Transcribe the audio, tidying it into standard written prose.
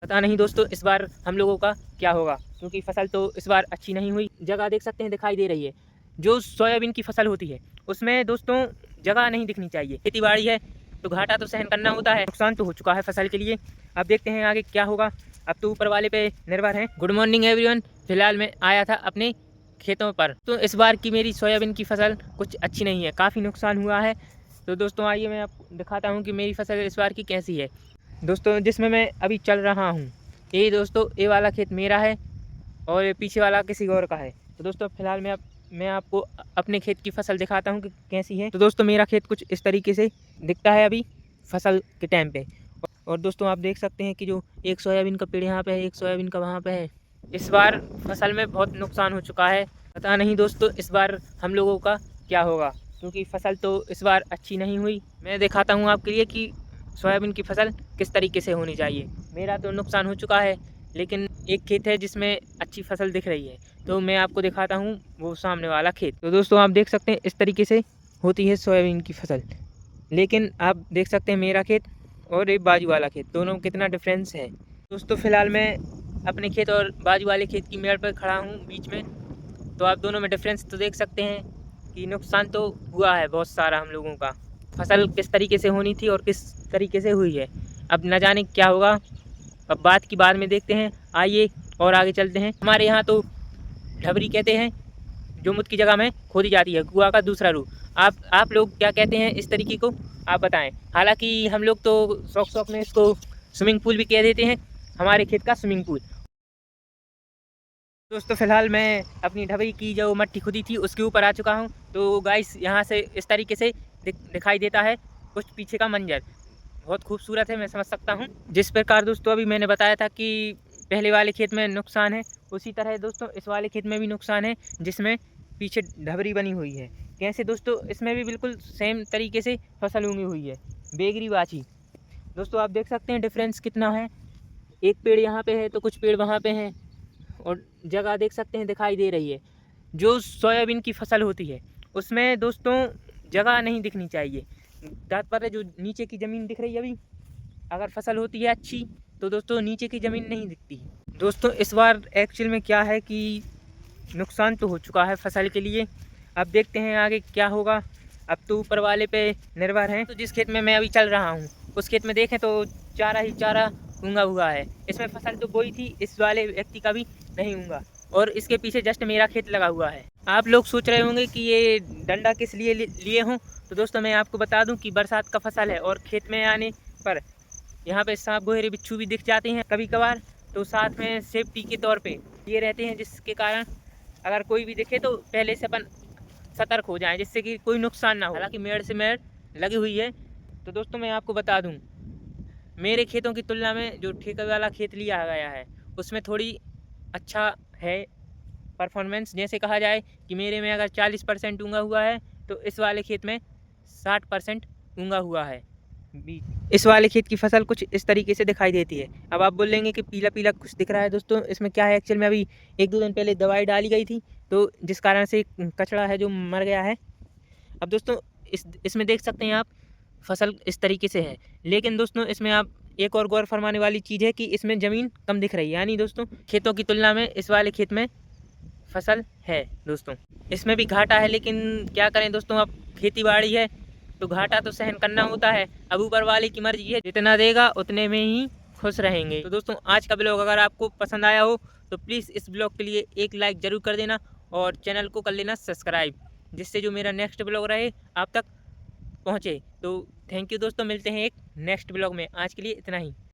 पता नहीं दोस्तों इस बार हम लोगों का क्या होगा, क्योंकि फसल तो इस बार अच्छी नहीं हुई। जगह देख सकते हैं दिखाई दे रही है। जो सोयाबीन की फसल होती है उसमें दोस्तों जगह नहीं दिखनी चाहिए। खेती बाड़ी है तो घाटा तो सहन करना होता है। नुकसान तो हो चुका है फसल के लिए। अब देखते हैं आगे क्या होगा। अब तो ऊपर वाले पे निर्भर है। Good morning everyone. फिलहाल मैं आया था अपने खेतों पर। तो इस बार की मेरी सोयाबीन की फसल कुछ अच्छी नहीं है, काफ़ी नुकसान हुआ है। तो दोस्तों आइए मैं आपको दिखाता हूँ कि मेरी फसल इस बार की कैसी है। दोस्तों जिसमें मैं अभी चल रहा हूँ, ये दोस्तों ये वाला खेत मेरा है और ये पीछे वाला किसी और का है। तो दोस्तों फिलहाल मैं आपको अपने खेत की फसल दिखाता हूँ कि कैसी है। तो दोस्तों मेरा खेत कुछ इस तरीके से दिखता है अभी फसल के टाइम पे। और दोस्तों आप देख सकते हैं कि जो एक सोयाबीन का पेड़ यहाँ पे है, एक सोयाबीन का वहाँ पे है। इस बार फसल में बहुत नुकसान हो चुका है। पता नहीं दोस्तों इस बार हम लोगों का क्या होगा, क्योंकि फसल तो इस बार अच्छी नहीं हुई। मैं दिखाता हूँ आपके लिए कि सोयाबीन की फसल किस तरीके से होनी चाहिए। मेरा तो नुकसान हो चुका है, लेकिन एक खेत है जिसमें अच्छी फसल दिख रही है। तो मैं आपको दिखाता हूँ वो सामने वाला खेत। तो दोस्तों आप देख सकते हैं इस तरीके से होती है सोयाबीन की फसल। लेकिन आप देख सकते हैं मेरा खेत और एक बाजू वाला खेत, दोनों में कितना डिफरेंस है। दोस्तों फिलहाल मैं अपने खेत और बाजू वाले खेत की मेड़ पर खड़ा हूँ बीच में। तो आप दोनों में डिफरेंस तो देख सकते हैं कि नुकसान तो हुआ है बहुत सारा हम लोगों का। फसल किस तरीके से होनी थी और किस तरीके से हुई है, अब न जाने क्या होगा। अब बात की बाद में देखते हैं। आइए और आगे चलते हैं। हमारे यहाँ तो ढबरी कहते हैं जो मुद की जगह में खोदी जाती है, कुआं का दूसरा रूप। आप लोग क्या कहते हैं इस तरीके को, आप बताएं। हालांकि हम लोग तो शौक शौक में इसको स्विमिंग पूल भी कह देते हैं, हमारे खेत का स्विमिंग पूल। दोस्तों फिलहाल मैं अपनी ढबरी की जो मट्टी खुदी थी उसके ऊपर आ चुका हूँ। तो गाइस यहाँ से इस तरीके से दिखाई देता है कुछ पीछे का मंजर। बहुत खूबसूरत है, मैं समझ सकता हूँ। जिस प्रकार दोस्तों अभी मैंने बताया था कि पहले वाले खेत में नुकसान है, उसी तरह दोस्तों इस वाले खेत में भी नुकसान है, जिसमें पीछे ढबरी बनी हुई है। कैसे दोस्तों, इसमें भी बिल्कुल सेम तरीके से फसल उगी हुई है, बेगरी बाछी। दोस्तों आप देख सकते हैं डिफरेंस कितना है। एक पेड़ यहाँ पे है तो कुछ पेड़ वहाँ पे हैं, और जगह देख सकते हैं दिखाई दे रही है। जो सोयाबीन की फसल होती है उसमें दोस्तों जगह नहीं दिखनी चाहिए। तात्पर्य जो नीचे की ज़मीन दिख रही है अभी, अगर फसल होती है अच्छी तो दोस्तों नीचे की ज़मीन नहीं दिखती। दोस्तों इस बार एक्चुअल में क्या है कि नुकसान तो हो चुका है फसल के लिए। अब देखते हैं आगे क्या होगा। अब तो ऊपर वाले पे निर्भर है। तो जिस खेत में मैं अभी चल रहा हूँ उस खेत में देखें तो चारा ही चारा उगा हुआ है। इसमें फसल तो बोई थी, इस वाले व्यक्ति का भी नहीं उगा। और इसके पीछे जस्ट मेरा खेत लगा हुआ है। आप लोग सोच रहे होंगे कि ये डंडा किस लिए लिए हों। तो दोस्तों मैं आपको बता दूं कि बरसात का फसल है और खेत में आने पर यहाँ पे सांप गोहरे बिच्छू भी दिख जाते हैं कभी कभार। तो साथ में सेफ्टी के तौर पे ये रहते हैं, जिसके कारण अगर कोई भी दिखे तो पहले से अपन सतर्क हो जाएं, जिससे कि कोई नुकसान ना हो। हालांकि मेड़ से मेड़ लगी हुई है। तो दोस्तों मैं आपको बता दूं, मेरे खेतों की तुलना में जो ठेका वाला खेत लिया गया है उसमें थोड़ी अच्छा है परफॉर्मेंस। जैसे कहा जाए कि मेरे में अगर 40% उगा हुआ है तो इस वाले खेत में 60% उगा हुआ है। इस वाले खेत की फसल कुछ इस तरीके से दिखाई देती है। अब आप बोलेंगे कि पीला पीला कुछ दिख रहा है। दोस्तों इसमें क्या है, एक्चुअल में अभी 1-2 दिन पहले दवाई डाली गई थी, तो जिस कारण से कचड़ा है जो मर गया है। अब दोस्तों इसमें देख सकते हैं आप फसल इस तरीके से है। लेकिन दोस्तों इसमें आप एक और गौर फरमाने वाली चीज़ है कि इसमें ज़मीन कम दिख रही है, यानी दोस्तों खेतों की तुलना में इस वाले खेत में फसल है। दोस्तों इसमें भी घाटा है, लेकिन क्या करें दोस्तों, अब खेती बाड़ी है तो घाटा तो सहन करना होता है। अब ऊपर वाले की मर्जी है, जितना देगा उतने में ही खुश रहेंगे। तो दोस्तों आज का ब्लॉग अगर आपको पसंद आया हो तो प्लीज़ इस ब्लॉग के लिए एक लाइक ज़रूर कर देना और चैनल को कर लेना सब्सक्राइब, जिससे जो मेरा नेक्स्ट ब्लॉग रहे आप तक पहुँचे। तो थैंक यू दोस्तों, मिलते हैं एक नेक्स्ट ब्लॉग में। आज के लिए इतना ही।